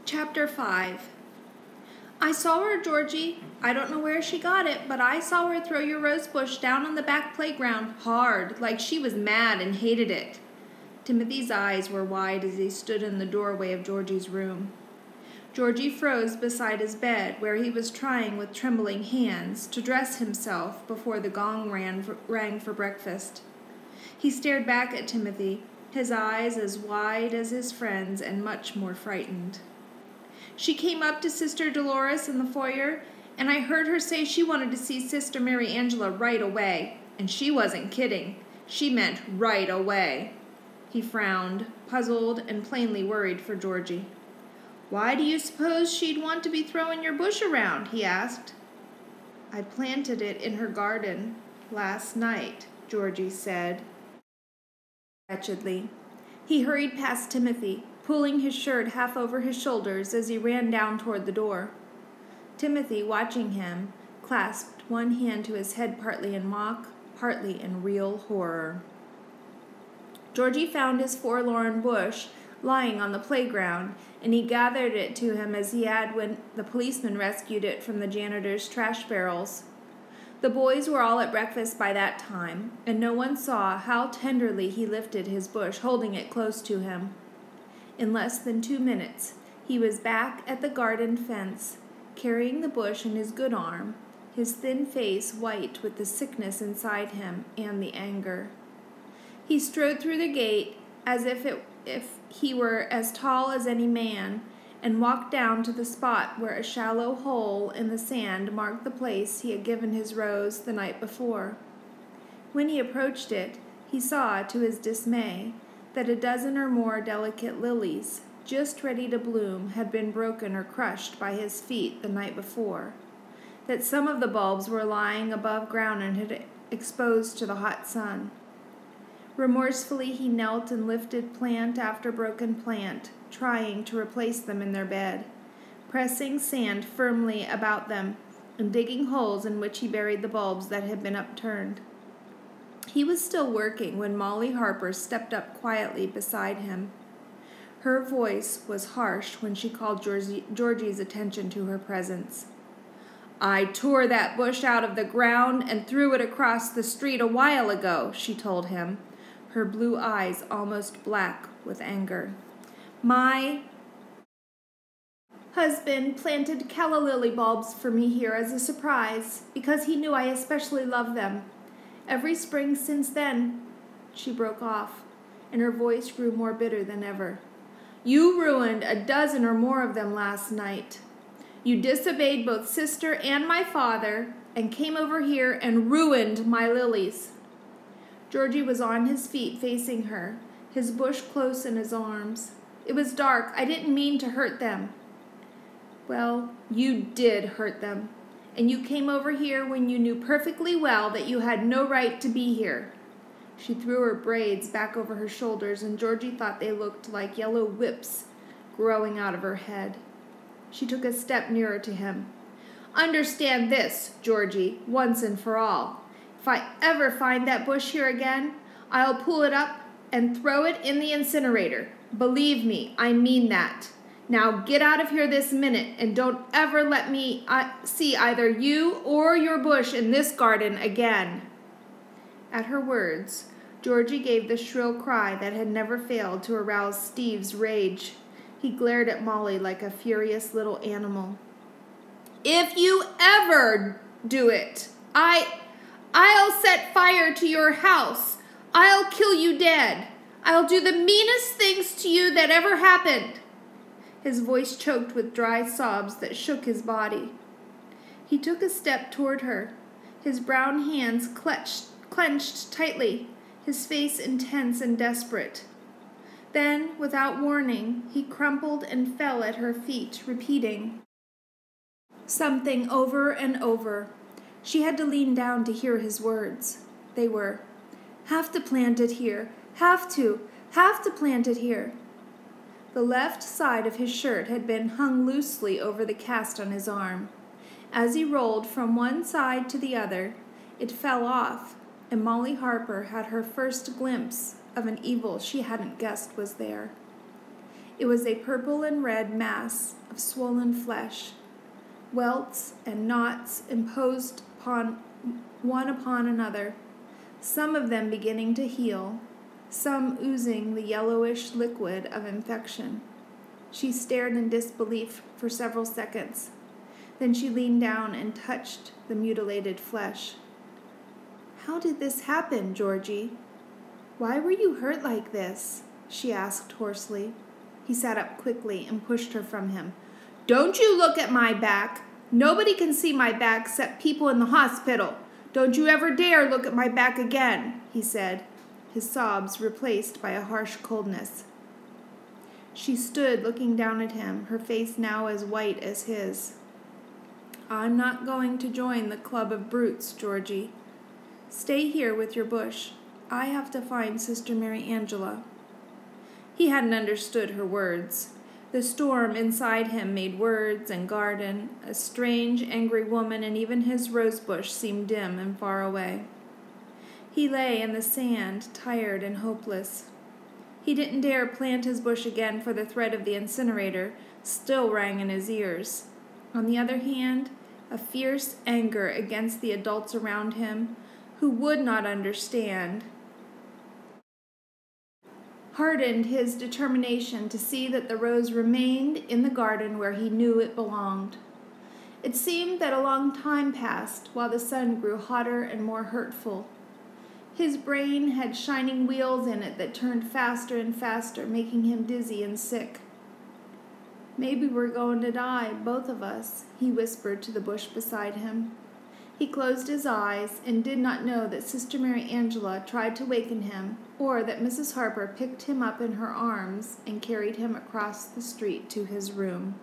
Chapter 5. I saw her, Georgie. I don't know where she got it, but I saw her throw your rose bush down on the back playground, hard, like she was mad and hated it. Timothy's eyes were wide as he stood in the doorway of Georgie's room. Georgie froze beside his bed, where he was trying with trembling hands to dress himself before the gong rang for breakfast. He stared back at Timothy, his eyes as wide as his friend's and much more frightened. She came up to Sister Dolores in the foyer, and I heard her say she wanted to see Sister Mary Angela right away. And she wasn't kidding. She meant right away. He frowned, puzzled and plainly worried for Georgie. Why do you suppose she'd want to be throwing your bush around? He asked. I planted it in her garden last night, Georgie said wretchedly. He hurried past Timothy, pulling his shirt half over his shoulders as he ran down toward the door. Timothy, watching him, clasped one hand to his head partly in mock, partly in real horror. Georgie found his forlorn bush lying on the playground, and he gathered it to him as he had when the policeman rescued it from the janitor's trash barrels. The boys were all at breakfast by that time, and no one saw how tenderly he lifted his bush, holding it close to him. In less than 2 minutes, he was back at the garden fence, carrying the bush in his good arm, his thin face white with the sickness inside him and the anger. He strode through the gate as if he were as tall as any man, and walked down to the spot where a shallow hole in the sand marked the place he had given his rose the night before. When he approached it, he saw, to his dismay, that a dozen or more delicate lilies, just ready to bloom, had been broken or crushed by his feet the night before, that some of the bulbs were lying above ground and had exposed to the hot sun. Remorsefully he knelt and lifted plant after broken plant, trying to replace them in their bed, pressing sand firmly about them and digging holes in which he buried the bulbs that had been upturned. He was still working when Molly Harper stepped up quietly beside him. Her voice was harsh when she called Georgie's attention to her presence. I tore that bush out of the ground and threw it across the street a while ago, she told him, her blue eyes almost black with anger. My husband planted calla lily bulbs for me here as a surprise, because he knew I especially loved them. Every spring since then, she broke off, and her voice grew more bitter than ever. You ruined a dozen or more of them last night. You disobeyed both Sister and my father, and came over here and ruined my lilies. Georgie was on his feet facing her, his bush close in his arms. It was dark. I didn't mean to hurt them. Well, you did hurt them. And you came over here when you knew perfectly well that you had no right to be here. She threw her braids back over her shoulders, and Georgie thought they looked like yellow whips growing out of her head. She took a step nearer to him. Understand this, Georgie, once and for all. If I ever find that bush here again, I'll pull it up and throw it in the incinerator. Believe me, I mean that. Now get out of here this minute, and don't ever let me see either you or your bush in this garden again. At her words, Georgie gave the shrill cry that had never failed to arouse Steve's rage. He glared at Molly like a furious little animal. If you ever do it, I'll set fire to your house. I'll kill you dead. I'll do the meanest things to you that ever happened. His voice choked with dry sobs that shook his body. He took a step toward her, his brown hands clenched tightly, his face intense and desperate. Then, without warning, he crumpled and fell at her feet, repeating something over and over. She had to lean down to hear his words. They were, have to plant it here, have to plant it here. The left side of his shirt had been hung loosely over the cast on his arm. As he rolled from one side to the other, it fell off, and Molly Harper had her first glimpse of an evil she hadn't guessed was there. It was a purple and red mass of swollen flesh, welts and knots imposed one upon another, some of them beginning to heal, some oozing the yellowish liquid of infection. She stared in disbelief for several seconds. Then she leaned down and touched the mutilated flesh. "How did this happen, Georgie? Why were you hurt like this?" she asked hoarsely. He sat up quickly and pushed her from him. "Don't you look at my back. Nobody can see my back except people in the hospital. Don't you ever dare look at my back again," he said, his sobs replaced by a harsh coldness. She stood looking down at him, her face now as white as his. "I'm not going to join the club of brutes, Georgie. Stay here with your bush. I have to find Sister Mary Angela." He hadn't understood her words. The storm inside him made words and garden, a strange, angry woman, and even his rosebush seemed dim and far away. He lay in the sand, tired and hopeless. He didn't dare plant his bush again, for the threat of the incinerator still rang in his ears. On the other hand, a fierce anger against the adults around him who would not understand hardened his determination to see that the rose remained in the garden where he knew it belonged. It seemed that a long time passed while the sun grew hotter and more hurtful. His brain had shining wheels in it that turned faster and faster, making him dizzy and sick. "Maybe we're going to die, both of us," he whispered to the bush beside him. He closed his eyes and did not know that Sister Mary Angela tried to waken him, or that Mrs. Harper picked him up in her arms and carried him across the street to his room.